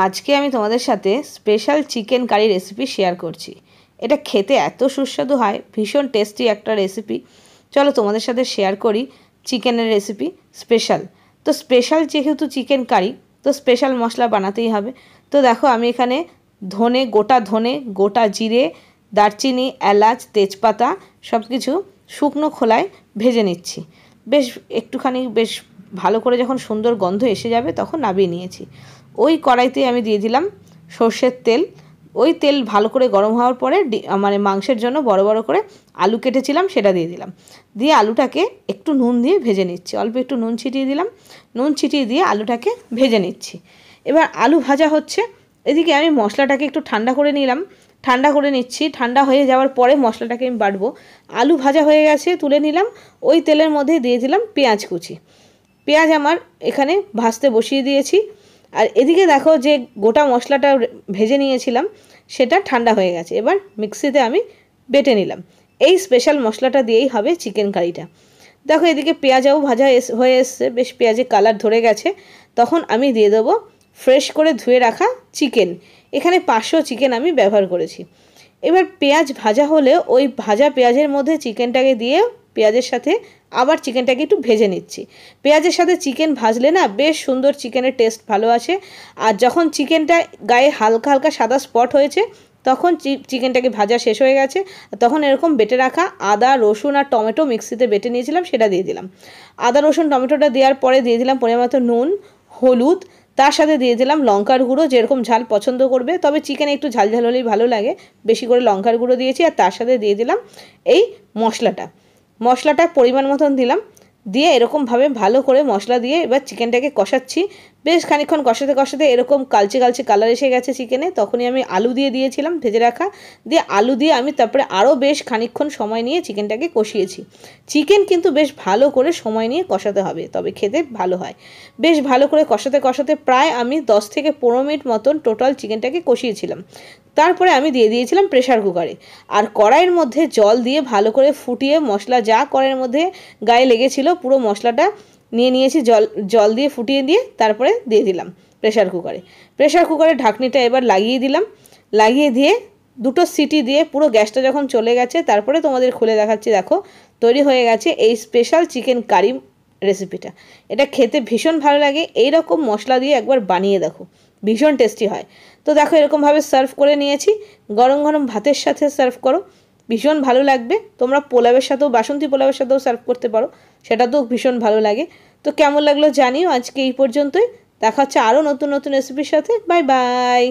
আজকে আমি তোমাদের সাথে special chicken curry recipe share করছি। এটা খেতে এত সুস্বাদু হয়, ভীষণ টেস্টি একটা রেসিপি। চলো তোমাদের সাথে শেয়ার করি চিকেনের রেসিপি স্পেশাল। তো স্পেশাল যেহেতু চিকেন কারি, তো স্পেশাল মশলা বানাতেই হবে। তো দেখো আমি এখানে গোটা ধনে, গোটা জিরে, দারচিনি, এলাচ, তেজপাতা সব কিছু শুকনো খোলায় ভেজে নিচ্ছি। একটুখানি ভালো করে যখন সুন্দর গন্ধ এসে যাবে তখন নামিয়ে নিয়েছি। ওই কড়াইতে আমি দিয়ে দিলাম সর্ষের তেল। ওই তেল ভালো করে গরম হওয়ার পরে মাংসের জন্য বড় বড় করে আলু কেটেছিলাম সেটা দিয়ে দিলাম। দিয়ে আলুটাকে একটু নুন দিয়ে ভেজে নিচ্ছি। অল্প একটু নুন ছিটিয়ে দিলাম। নুন ছিটিয়ে দিয়ে আলুটাকে ভেজে নিচ্ছি। এবার আলু ভাজা হচ্ছে, এদিকে আমি মশলাটাকে একটু ঠান্ডা করে নিলাম। ঠান্ডা করে নিচ্ছি। ঠান্ডা হয়ে যাওয়ার পরে মশলাটাকে আমি বাটবো। আলু ভাজা হয়ে গেছে, তুলে নিলাম। ওই তেলের মধ্যে দিয়ে দিলাম পেঁয়াজ কুচি। পেঁয়াজ আমার এখানে ভাজতে বসিয়ে দিয়েছি। আর এদিকে দেখো যে গোটা মশলাটা ভেজে নিয়েছিলাম সেটা ঠান্ডা হয়ে গেছে। এবার মিক্সিতে আমি বেটে নিলাম। এই স্পেশাল মশলাটা দিয়েই হবে চিকেন কারিটা। দেখো এদিকে পেঁয়াজও ভাজা হয়ে এসছে, বেশ পেঁয়াজের কালার ধরে গেছে। তখন আমি দিয়ে দেবো ফ্রেশ করে ধুয়ে রাখা চিকেন। এখানে 500 চিকেন আমি ব্যবহার করেছি। এবার পেঁয়াজ ভাজা হলে ওই ভাজা পেঁয়াজের মধ্যে চিকেনটাকে দিয়ে পেঁয়াজের সাথে আবার চিকেনটাকে একটু ভেজে নিচ্ছি। পেঁয়াজের সাথে চিকেন ভাজলে না বেশ সুন্দর চিকেনের টেস্ট ভালো আসে। আর যখন চিকেনটা গায়ে হালকা হালকা সাদা স্পট হয়েছে তখন চিকেনটাকে ভাজা শেষ হয়ে গেছে। তখন এরকম বেটে রাখা আদা, রসুন আর টমেটো মিক্সিতে বেটে নিয়েছিলাম সেটা দিয়ে দিলাম। আদা, রসুন, টমেটোটা দেওয়ার পরে দিয়ে দিলাম পরিমাণ মতো নুন, হলুদ, তার সাথে দিয়ে দিলাম লঙ্কার গুঁড়ো, যেরকম ঝাল পছন্দ করবে। তবে চিকেন একটু ঝাল ঝাল হলেই ভালো লাগে। বেশি করে লঙ্কার গুঁড়ো দিয়েছি। আর তার সাথে দিয়ে দিলাম এই মশলাটা পরিমাণ মতন দিলাম। দিয়ে এরকমভাবে ভালো করে মশলা দিয়ে এবার চিকেনটাকে কষাচ্ছি। বেশ খানিকক্ষণ কষাতে কষাতে এরকম কালচে কালচে কালার এসে গেছে চিকেনে। তখনই আমি আলু দিয়ে দিয়েছিলাম ভেজে রাখা। দিয়ে আলু দিয়ে আমি তারপরে আরও বেশ খানিকক্ষণ সময় নিয়ে চিকেনটাকে কষিয়েছি। চিকেন কিন্তু বেশ ভালো করে সময় নিয়ে কষাতে হবে, তবে খেতে ভালো হয়। বেশ ভালো করে কষাতে কষাতে প্রায় আমি 10 থেকে 15 মিনিট মতন টোটাল চিকেনটাকে কষিয়েছিলাম। তারপরে আমি দিয়ে দিয়েছিলাম প্রেশার কুকারে। আর কড়াইয়ের মধ্যে জল দিয়ে ভালো করে ফুটিয়ে মশলা যা কড়াইয়ের মধ্যে গায়ে লেগেছিল পুরো মশলাটা নিয়ে নিয়েছি। জল দিয়ে ফুটিয়ে দিয়ে তারপরে দিয়ে দিলাম প্রেশার কুকারের ঢাকনিটা এবার লাগিয়ে দিলাম। লাগিয়ে দিয়ে 2টো সিটি দিয়ে পুরো গ্যাসটা যখন চলে গেছে তারপরে তোমাদের খুলে দেখাচ্ছি। দেখো তৈরি হয়ে গেছে এই স্পেশাল চিকেন কারি রেসিপিটা। এটা খেতে ভীষণ ভালো লাগে। এই রকম মশলা দিয়ে একবার বানিয়ে দেখো, ভীষণ টেস্টি হয়। তো দেখো এরকমভাবে সার্ভ করে নিয়েছি। গরম গরম ভাতের সাথে সার্ভ করো, ভীষণ ভালো লাগবে। তোমরা পোলাওয়ের সাথেও, বাসন্তী পোলাওয়ের সাথেও সার্ভ করতে পারো, সেটাতেও ভীষণ ভালো লাগে। তো কেমন লাগলো জানিও। আজকে এই পর্যন্তই। দেখা হচ্ছে আরও নতুন নতুন রেসিপির সাথে। Bye bye.